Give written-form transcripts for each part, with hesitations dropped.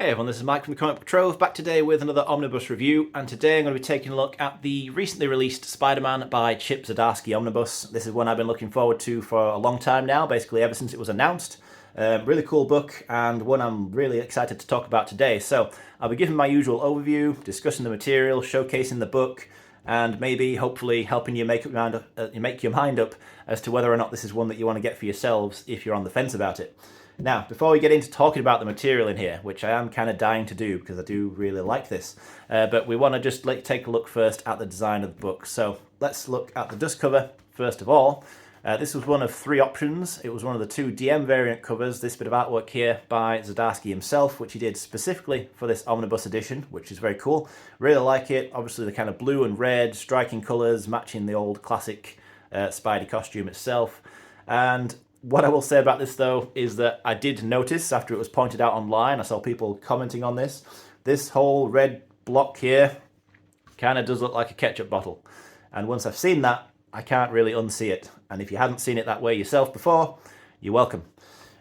Hey everyone, this is Mike from the Comic Book Trove, back today with another Omnibus review, and today I'm going to be taking a look at the recently released Spider-Man by Chip Zdarsky Omnibus. This is one I've been looking forward to for a long time now, basically ever since it was announced. Really cool book, and one I'm really excited to talk about today. So I'll be giving my usual overview, discussing the material, showcasing the book, and maybe, hopefully, helping you make your mind up as to whether or not this is one that you want to get for yourselves if you're on the fence about it. Now, before we get into talking about the material in here, which I am kind of dying to do because I do really like this, but we want to just take a look first at the design of the book. So let's look at the dust cover first of all. This was one of three options. It was one of the two DM variant covers, this bit of artwork here by Zdarsky himself, which he did specifically for this Omnibus edition, which is very cool. Really like it. Obviously the kind of blue and red, striking colours, matching the old classic Spidey costume itself. And what I will say about this though is that I did notice after it was pointed out online, I saw people commenting on this whole red block here kind of does look like a ketchup bottle. And once I've seen that, I can't really unsee it. And if you hadn't seen it that way yourself before, you're welcome.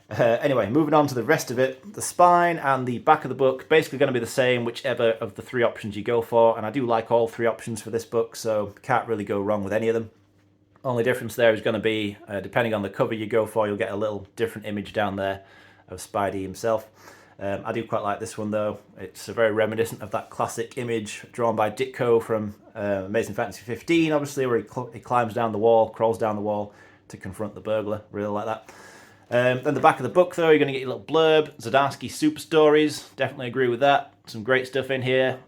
Anyway, moving on to the rest of it, the spine and the back of the book basically going to be the same whichever of the three options you go for. And I do like all three options for this book, so can't really go wrong with any of them. Only difference there is going to be, depending on the cover you go for, you'll get a little different image down there of Spidey himself. I do quite like this one though. It's very reminiscent of that classic image drawn by Ditko from Amazing Fantasy 15, obviously, where he climbs down the wall, crawls down the wall to confront the burglar. Really like that. Then the back of the book though, you're going to get your little blurb, Zdarsky Super Stories, definitely agree with that. Some great stuff in here.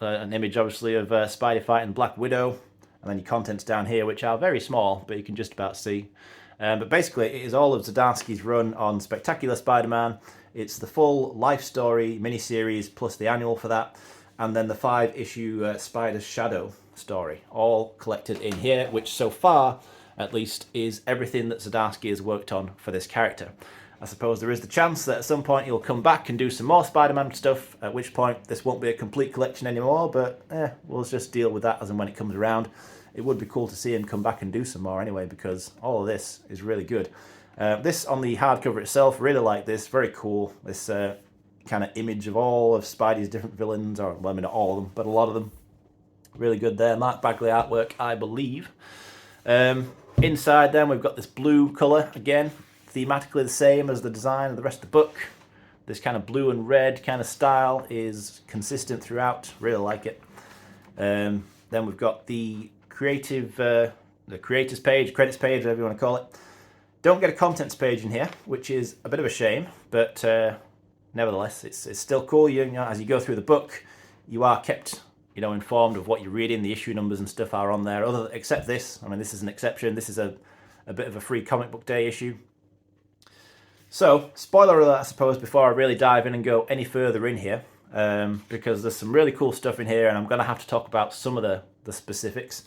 An image obviously of Spidey fighting Black Widow. And then your contents down here, which are very small, but you can just about see. But basically, it is all of Zdarsky's run on Spectacular Spider-Man. It's the full life story miniseries plus the annual for that, and then the 5-issue Spider's Shadow story, all collected in here, which so far, at least, is everything that Zdarsky has worked on for this character. I suppose there is the chance that at some point he'll come back and do some more Spider-Man stuff, at which point this won't be a complete collection anymore, but we'll just deal with that as and when it comes around. It would be cool to see him come back and do some more anyway, because all of this is really good. This on the hardcover itself, really like this, very cool. This kind of image of all of Spidey's different villains, or well, I mean not all of them, but a lot of them. Really good there. Mark Bagley artwork, I believe. Inside then we've got this blue colour again. Thematically the same as the design of the rest of the book. This kind of blue and red kind of style is consistent throughout. Really like it. Then we've got the creators page, credits page, whatever you want to call it. Don't get a contents page in here, which is a bit of a shame, but nevertheless, it's still cool. You know, as you go through the book, you are kept, informed of what you're reading. The issue numbers and stuff are on there. Except this. I mean, this is an exception. This is a bit of a free comic book day issue. So, spoiler alert, I suppose, before I really dive in and go any further in here, because there's some really cool stuff in here, and I'm going to have to talk about some of the specifics.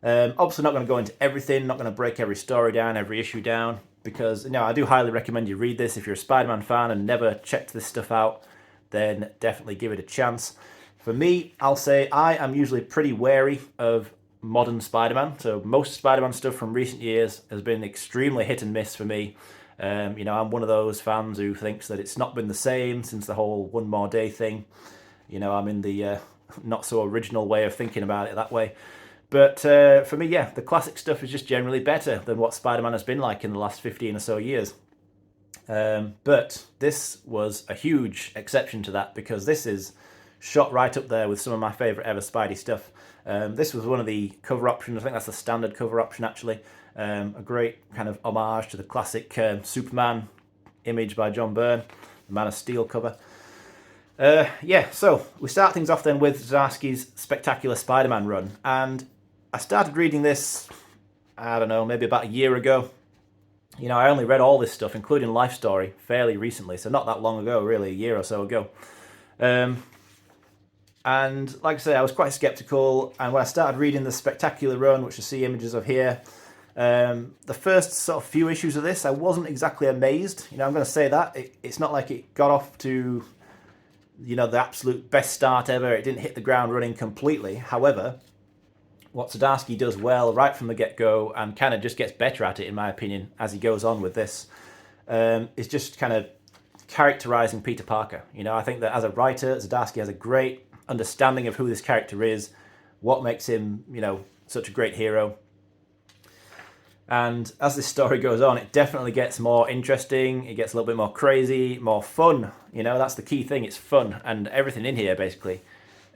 Obviously not going to go into everything, not going to break every story down, every issue down, because I do highly recommend you read this. If you're a Spider-Man fan and never checked this stuff out, then definitely give it a chance. For me, I'll say I am usually pretty wary of modern Spider-Man, so most Spider-Man stuff from recent years has been extremely hit and miss for me. I'm one of those fans who thinks that it's not been the same since the whole One More Day thing. I'm in the not so original way of thinking about it that way. But for me, the classic stuff is just generally better than what Spider-Man has been like in the last 15 or so years. But this was a huge exception to that, because this is shot right up there with some of my favourite ever Spidey stuff. This was one of the cover options. I think that's the standard cover option, actually. A great kind of homage to the classic Superman image by John Byrne, the Man of Steel cover. So we start things off then with Zdarsky's Spectacular Spider-Man run, and I started reading this, I don't know, maybe about a year ago. I only read all this stuff, including Life Story, fairly recently, so not that long ago, really, a year or so ago. And like I say, I was quite skeptical, and when I started reading the Spectacular run, which you see images of here, the first sort of few issues of this, I wasn't exactly amazed. I'm going to say that. It's not like it got off to, the absolute best start ever. It didn't hit the ground running completely. However, what Zdarsky does well right from the get-go, and kind of just gets better at it, in my opinion, as he goes on with this, is just kind of characterizing Peter Parker. You know, I think that as a writer, Zdarsky has a great understanding of who this character is, what makes him, you know, such a great hero. And as this story goes on, it definitely gets more interesting. It gets a little bit more crazy, more fun. You know, that's the key thing. It's fun. And everything in here, basically,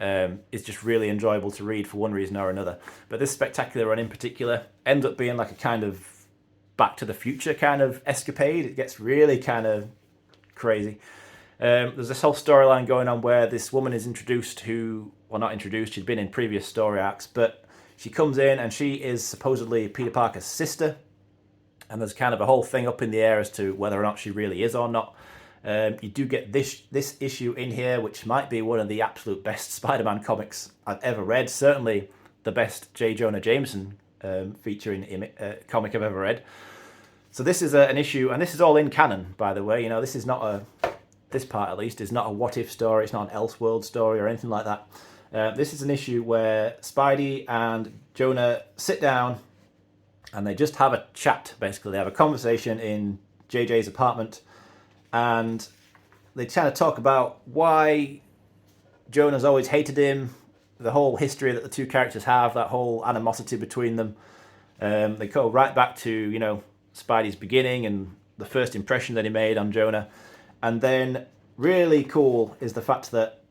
is just really enjoyable to read for one reason or another. But this spectacular run in particular ends up being like a kind of Back to the Future kind of escapade. It gets really kind of crazy. There's this whole storyline going on where this woman is introduced who, well, not introduced, she'd been in previous story arcs, but she comes in and she is supposedly Peter Parker's sister. And there's kind of a whole thing up in the air as to whether or not she really is or not. You do get this issue in here, which might be one of the absolute best Spider-Man comics I've ever read. Certainly the best J. Jonah Jameson featuring comic I've ever read. So this is an issue, and this is all in canon, by the way. You know, this is not this part at least, is not a what-if story. It's not an Elseworld story or anything like that. This is an issue where Spidey and Jonah sit down and they just have a chat, basically. They have a conversation in JJ's apartment, and they kind of talk about why Jonah's always hated him, the whole history that the two characters have, that whole animosity between them. They go right back to, you know, Spidey's beginning and the first impression that he made on Jonah. And then really cool is the fact that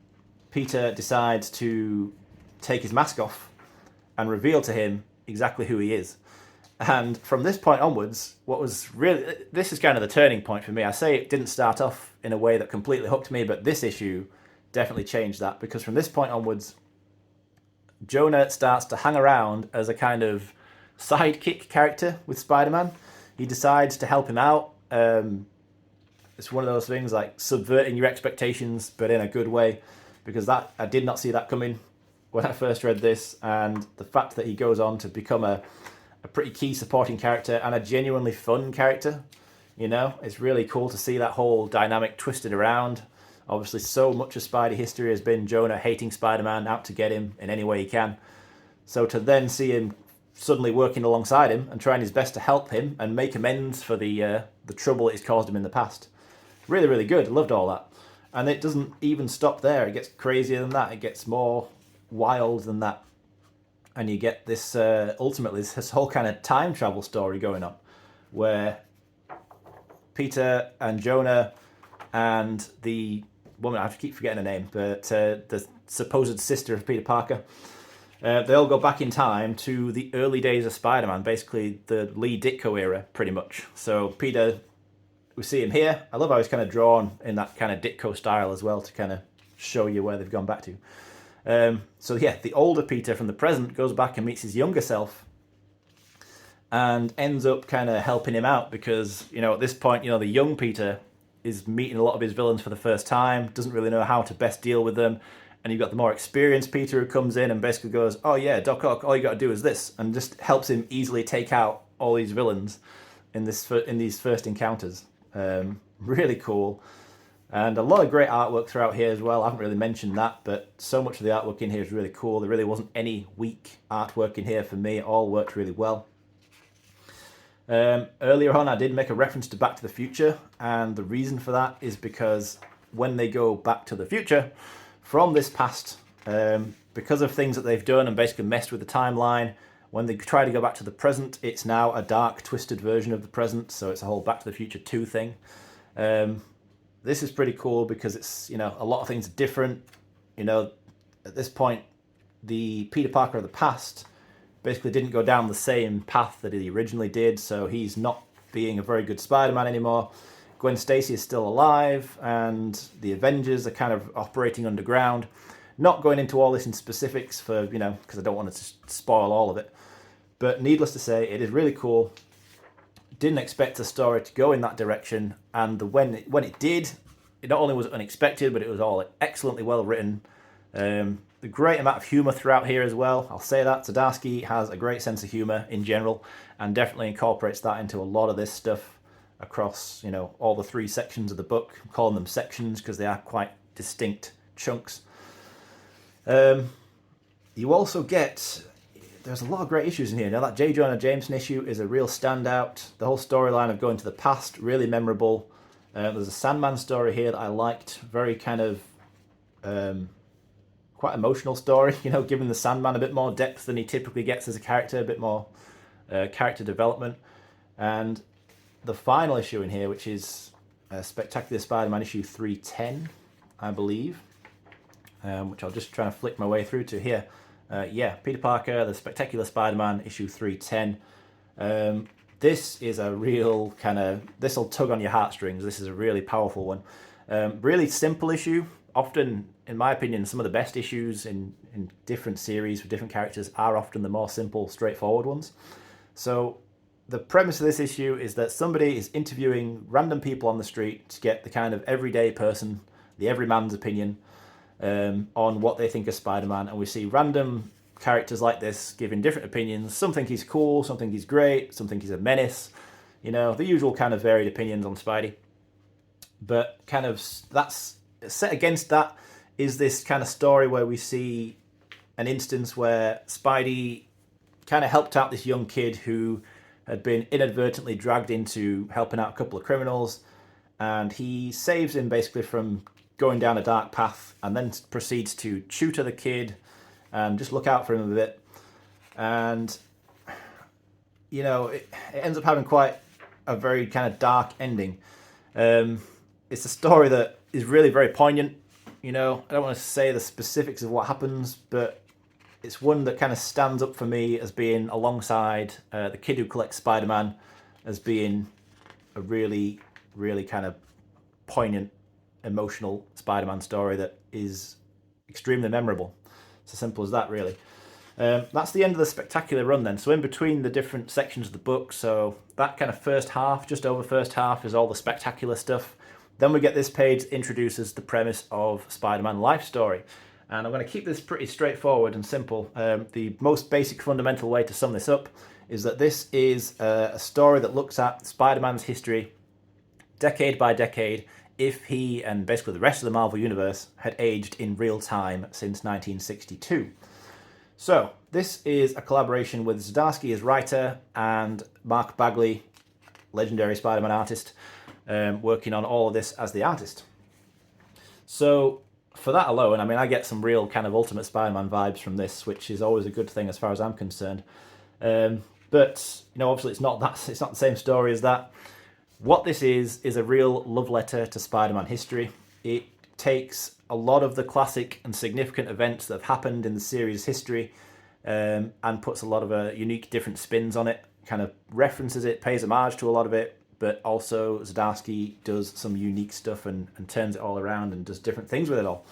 Peter decides to take his mask off and reveal to him exactly who he is. And from this point onwards, this is kind of the turning point for me. I say it didn't start off in a way that completely hooked me, but this issue definitely changed that, because from this point onwards, Jonah starts to hang around as a kind of sidekick character with Spider-Man. He decides to help him out. It's one of those things like subverting your expectations, but in a good way, because that I did not see that coming when I first read this. And the fact that he goes on to become a pretty key supporting character and a genuinely fun character, you know, it's really cool to see that whole dynamic twisted around. Obviously, so much of Spidey history has been Jonah hating Spider-Man, out to get him in any way he can. So to then see him suddenly working alongside him and trying his best to help him and make amends for the trouble that he's caused him in the past. Really, really good. I loved all that. And it doesn't even stop there. It gets crazier than that. It gets more wild than that. And you get this, ultimately, this whole kind of time travel story going on, where Peter and Jonah and the woman, I have to keep forgetting her name, but the supposed sister of Peter Parker, they all go back in time to the early days of Spider-Man, basically the Lee Ditko era, pretty much. So Peter, we see him here. I love how he's kind of drawn in that kind of Ditko style as well, to kind of show you where they've gone back to. So yeah, the older Peter from the present goes back and meets his younger self and ends up kind of helping him out, because, you know, at this point, you know, the young Peter is meeting a lot of his villains for the first time, doesn't really know how to best deal with them. And you've got the more experienced Peter who comes in and basically goes, oh yeah, Doc Ock, all you got to do is this, and just helps him easily take out all these villains in these first encounters. Really cool. And a lot of great artwork throughout here as well. I haven't really mentioned that, but so much of the artwork in here is really cool. There really wasn't any weak artwork in here for me. It all worked really well. Earlier on, I did make a reference to Back to the Future, and the reason for that is because when they go back to the future from this past, because of things that they've done and basically messed with the timeline, when they try to go back to the present, it's now a dark, twisted version of the present, so it's a whole Back to the Future 2 thing. This is pretty cool because it's, you know, a lot of things are different. You know, at this point, the Peter Parker of the past basically didn't go down the same path that he originally did, so he's not being a very good Spider-Man anymore. Gwen Stacy is still alive, and the Avengers are kind of operating underground. Not going into all this in specifics for, you know, because I don't want to spoil all of it. But needless to say, it is really cool. Didn't expect the story to go in that direction, and when it did, it not only was unexpected, but it was all excellently well written. The great amount of humour throughout here as well. I'll say that. Zdarsky has a great sense of humour in general, and definitely incorporates that into a lot of this stuff across, you know, all the 3 sections of the book. I'm calling them sections because they are quite distinct chunks. You also get, there's a lot of great issues in here. Now that J. Jonah Jameson issue is a real standout. The whole storyline of going to the past, really memorable. There's a Sandman story here that I liked, very kind of quite emotional story, giving the Sandman a bit more depth than he typically gets as a character, a bit more character development. And the final issue in here, which is Spectacular Spider-Man issue 310, I believe, which I'll just try to flick my way through to here. Peter Parker, the Spectacular Spider-Man issue 310. This is a real this will tug on your heartstrings. This is a really powerful one. Really simple issue. Often, in my opinion, some of the best issues in different series with different characters are often the more simple, straightforward ones. So the premise of this issue is that somebody is interviewing random people on the street to get the kind of everyday person, the everyman's opinion on what they think of Spider-Man. And we see random characters like this giving different opinions. Some think he's cool, some think he's great, some think he's a menace. The usual kind of varied opinions on Spidey. But kind of that's set against that is this kind of story where we see an instance where Spidey kind of helped out this young kid who had been inadvertently dragged into helping out a couple of criminals, and he saves him basically from going down a dark path, and then proceeds to tutor the kid and just look out for him a bit. And it ends up having quite a very kind of dark ending. It's a story that is really very poignant. I don't want to say the specifics of what happens, but it's one that kind of stands up for me as being alongside The Kid Who Collects Spider-Man as being a really, really kind of poignant, emotional Spider-Man story that is extremely memorable. It's as simple as that, really. That's the end of the Spectacular run then. So in between the different sections of the book, so that kind of first half, just over first half, is all the Spectacular stuff. Then we get this page that introduces the premise of Spider-Man life story. And I'm going to keep this pretty straightforward and simple. The most basic fundamental way to sum this up is that this is a story that looks at Spider-Man's history decade by decade, if he and basically the rest of the Marvel Universe had aged in real time since 1962. So this is a collaboration with Zdarsky as writer and Mark Bagley, legendary Spider-Man artist, working on all of this as the artist. So for that alone, I get some real kind of Ultimate Spider-Man vibes from this, which is always a good thing as far as I'm concerned. But obviously it's not the same story as that. What this is a real love letter to Spider-Man history. It takes a lot of the classic and significant events that have happened in the series' history and puts a lot of unique different spins on it, kind of references it, pays homage to a lot of it, but also Zdarsky does some unique stuff and turns it all around and does different things with it all.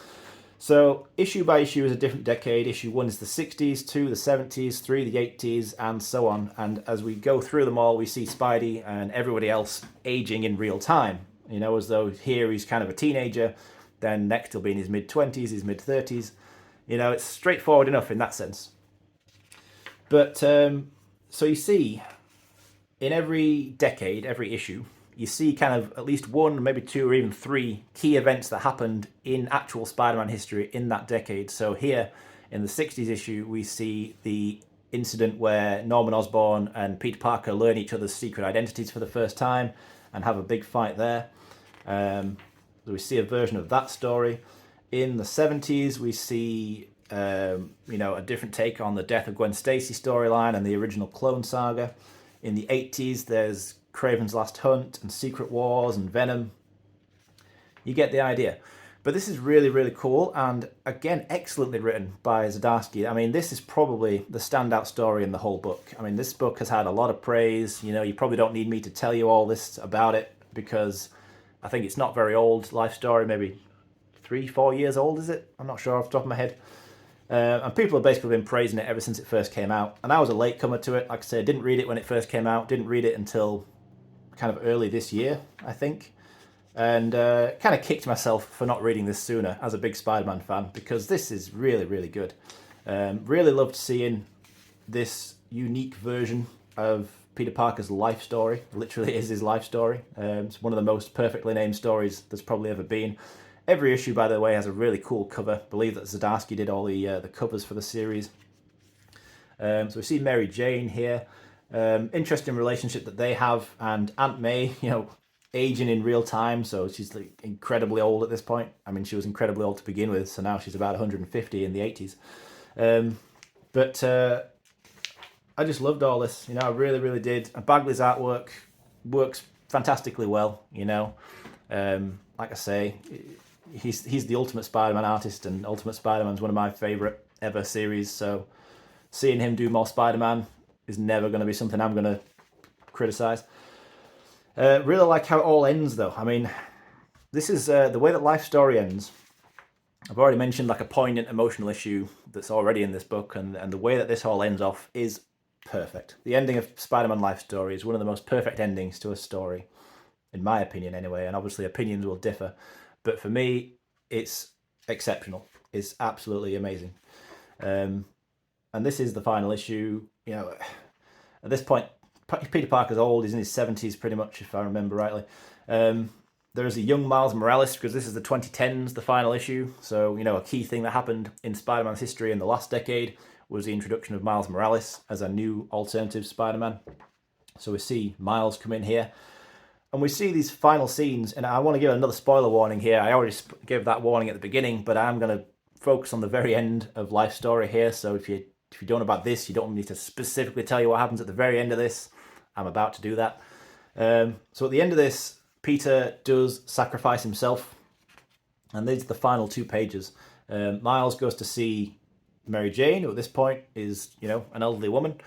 So issue by issue is a different decade. Issue 1 is the 60s, 2 the 70s, 3 the 80s, and so on. And as we go through them all, we see Spidey and everybody else aging in real time. As though here he's kind of a teenager, then next he'll be in his mid-20s, his mid-30s. It's straightforward enough in that sense. But, so you see, in every decade, every issue, you see kind of at least one, maybe two, or even three key events that happened in actual Spider-Man history in that decade. So here, in the 60s issue, we see the incident where Norman Osborn and Peter Parker learn each other's secret identities for the first time and have a big fight there. So we see a version of that story. In the 70s, we see a different take on the death of Gwen Stacy storyline and the original Clone Saga. In the 80s, there's Kraven's Last Hunt and Secret Wars and Venom. You get the idea. But this is really, really cool and, again, excellently written by Zdarsky. This is probably the standout story in the whole book. This book has had a lot of praise. You probably don't need me to tell you all this about it because I think it's not very old life story, maybe 3-4 years old, is it? I'm not sure off the top of my head. And people have basically been praising it ever since it first came out. And I was a latecomer to it. Like I said, didn't read it when it first came out. Didn't read it until kind of early this year, I think. And kind of kicked myself for not reading this sooner as a big Spider-Man fan, because this is really, really good. Really loved seeing this unique version of Peter Parker's life story. Literally is his life story. It's one of the most perfectly named stories there's probably ever been. Every issue, by the way, has a really cool cover. I believe that Zdarsky did all the covers for the series. So we see Mary Jane here. Interesting relationship that they have, and Aunt May, aging in real time, so she's like incredibly old at this point. I mean, she was incredibly old to begin with, so now she's about 150 in the 80s. But I just loved all this, you know, I really, really did. And Bagley's artwork works fantastically well, you know. Like I say, he's the Ultimate Spider-Man artist, and Ultimate Spider-Man's one of my favourite ever series, so seeing him do more Spider-Man is never going to be something I'm going to criticise. Really like how it all ends, though. I mean, this is the way that Life Story ends. I've already mentioned like a poignant emotional issue that's already in this book, and the way that this all ends off is perfect. The ending of Spider-Man Life Story is one of the most perfect endings to a story, in my opinion anyway, and obviously opinions will differ. But for me, it's exceptional. It's absolutely amazing. And this is the final issue. You know, at this point, Peter Parker's old. He's in his 70s pretty much, if I remember rightly. There is a young Miles Morales, because this is the 2010s, the final issue. So, you know, a key thing that happened in Spider-Man's history in the last decade was the introduction of Miles Morales as a new alternative Spider-Man. So we see Miles come in here, and we see these final scenes, and I want to give another spoiler warning here. I already gave that warning at the beginning, but I'm going to focus on the very end of Life Story here. So if you don't know about this, you don't want me to specifically tell you what happens at the very end of this. I'm about to do that. So at the end of this, Peter does sacrifice himself, and these are the final 2 pages. Miles goes to see Mary Jane, who at this point is, you know, an elderly woman.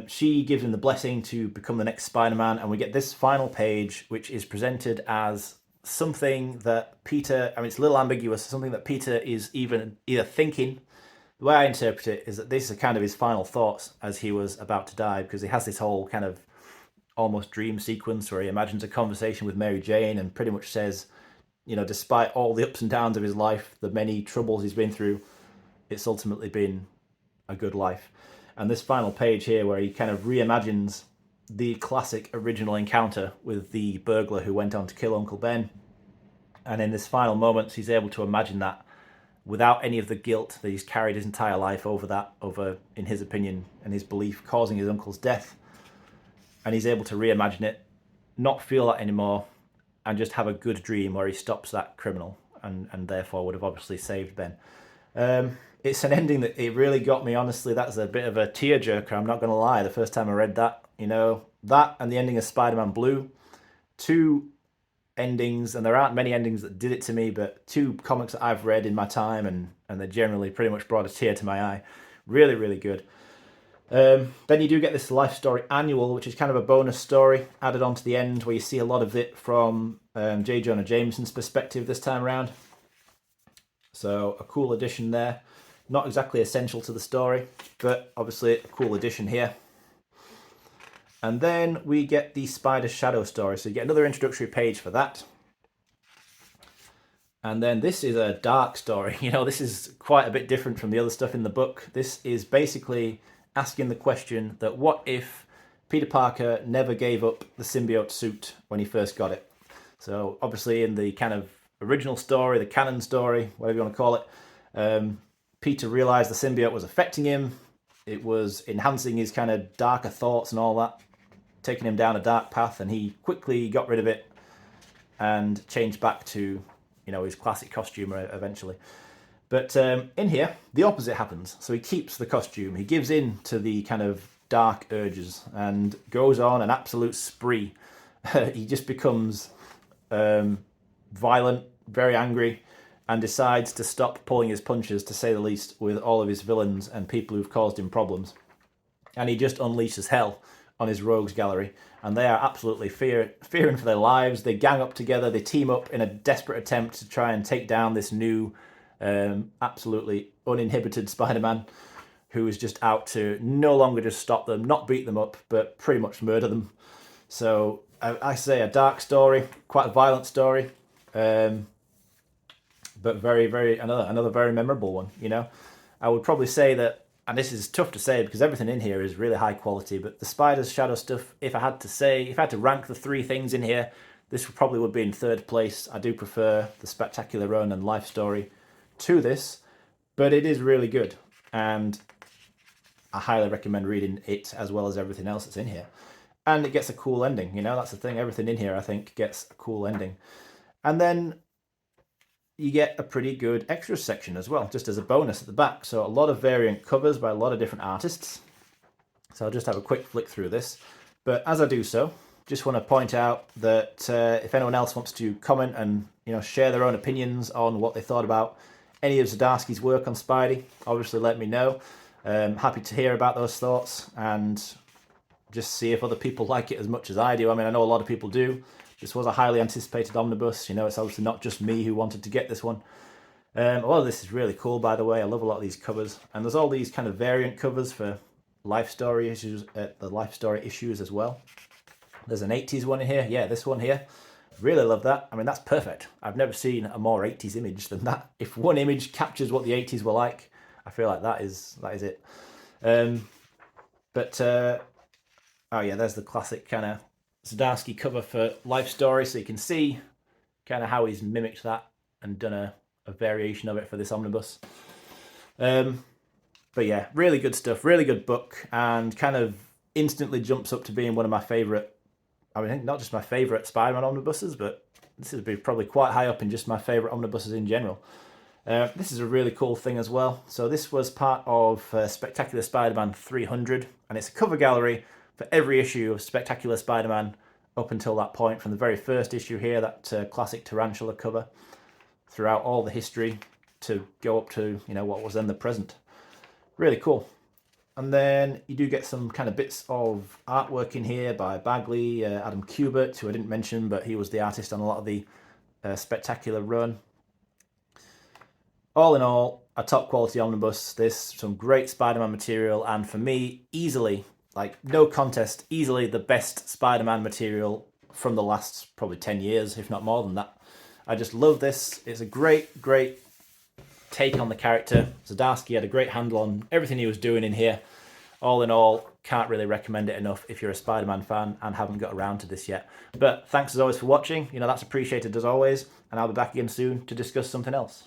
She gives him the blessing to become the next Spider-Man, and we get this final page, which is presented as something that Peter, I mean, it's a little ambiguous, something that Peter is either thinking. The way I interpret it is that this is kind of his final thoughts as he was about to die, because he has this whole kind of almost dream sequence where he imagines a conversation with Mary Jane and pretty much says, you know, despite all the ups and downs of his life, the many troubles he's been through, it's ultimately been a good life. And this final page here, where he kind of reimagines the classic original encounter with the burglar who went on to kill Uncle Ben, and in this final moments he's able to imagine that without any of the guilt that he's carried his entire life over, in his opinion and his belief, causing his uncle's death. And he's able to reimagine it, not feel that anymore, and just have a good dream where he stops that criminal and therefore would have obviously saved Ben. It's an ending that it really got me, honestly. That's a bit of a tearjerker, I'm not going to lie, the first time I read that. You know, that and the ending of Spider-Man Blue, 2 endings, and there aren't many endings that did it to me, but 2 comics that I've read in my time, and they generally pretty much brought a tear to my eye. Really, really good. Then you do get this Life Story Annual, which is kind of a bonus story added on to the end, where you see a lot of it from J. Jonah Jameson's perspective this time around. So a cool addition there. Not exactly essential to the story, but obviously a cool addition here. And then we get the Spider Shadow story. So you get another introductory page for that. And then this is a dark story. You know, this is quite a bit different from the other stuff in the book. This is basically asking the question that what if Peter Parker never gave up the symbiote suit when he first got it? So obviously in the kind of original story, the canon story, whatever you want to call it, Peter realized the symbiote was affecting him. It was enhancing his kind of darker thoughts and all that, taking him down a dark path, and he quickly got rid of it and changed back to, you know, his classic costume eventually. But in here, the opposite happens. So he keeps the costume. He gives in to the kind of dark urges and goes on an absolute spree. He just becomes violent, very angry, and decides to stop pulling his punches, to say the least, with all of his villains and people who've caused him problems. And he just unleashes hell on his rogues gallery, and they are absolutely fearing for their lives. They gang up together, they team up in a desperate attempt to try and take down this new, absolutely uninhibited Spider-Man, who is just out to no longer just stop them, not beat them up, but pretty much murder them. So I say a dark story, quite a violent story, but very, very another very memorable one. You know, I would probably say that, and this is tough to say because everything in here is really high quality, but the Spider's Shadow stuff, if I had to rank the 3 things in here, this probably would be in 3rd place. I do prefer the Spectacular Run and Life Story to this, but it is really good, and I highly recommend reading it as well as everything else that's in here. And it gets a cool ending, you know, that's the thing. Everything in here, I think, gets a cool ending. And then you get a pretty good extras section as well, just as a bonus at the back. So a lot of variant covers by a lot of different artists. So I'll just have a quick flick through this. But as I do so, just want to point out that if anyone else wants to comment and, you know, share their own opinions on what they thought about any of Zdarsky's work on Spidey, obviously let me know. Happy to hear about those thoughts and just see if other people like it as much as I do. I mean, I know a lot of people do. This was a highly anticipated omnibus. You know, it's obviously not just me who wanted to get this one. A lot of this is really cool, by the way. I love a lot of these covers. And there's all these kind of variant covers for life story issues, the life story issues as well. There's an 80s one in here. Yeah, this one here. Really love that. I mean, that's perfect. I've never seen a more 80s image than that. If one image captures what the 80s were like, I feel like that is it. Oh yeah, there's the classic kind of Zdarsky cover for Life Story, so you can see kind of how he's mimicked that and done a variation of it for this omnibus. But yeah, really good stuff, really good book, and kind of instantly jumps up to being one of my favourite, I mean, not just my favourite Spider-Man omnibuses, but this is probably quite high up in just my favourite omnibuses in general. This is a really cool thing as well. So this was part of Spectacular Spider-Man 300, and it's a cover gallery for every issue of Spectacular Spider-Man up until that point, from the very first issue here, that classic tarantula cover, throughout all the history to go up to, you know, what was then the present. Really cool. And then you do get some kind of bits of artwork in here by Bagley, Adam Kubert, who I didn't mention, but he was the artist on a lot of the Spectacular run. All in all, a top quality omnibus. This, some great Spider-Man material, and for me, easily, like no contest, easily the best Spider-Man material from the last probably 10 years, if not more than that. I just love this. It's a great take on the character. Zdarsky had a great handle on everything he was doing in here. All in all, can't really recommend it enough if you're a Spider-Man fan and haven't got around to this yet. But thanks as always for watching. You know, that's appreciated as always, and I'll be back again soon to discuss something else.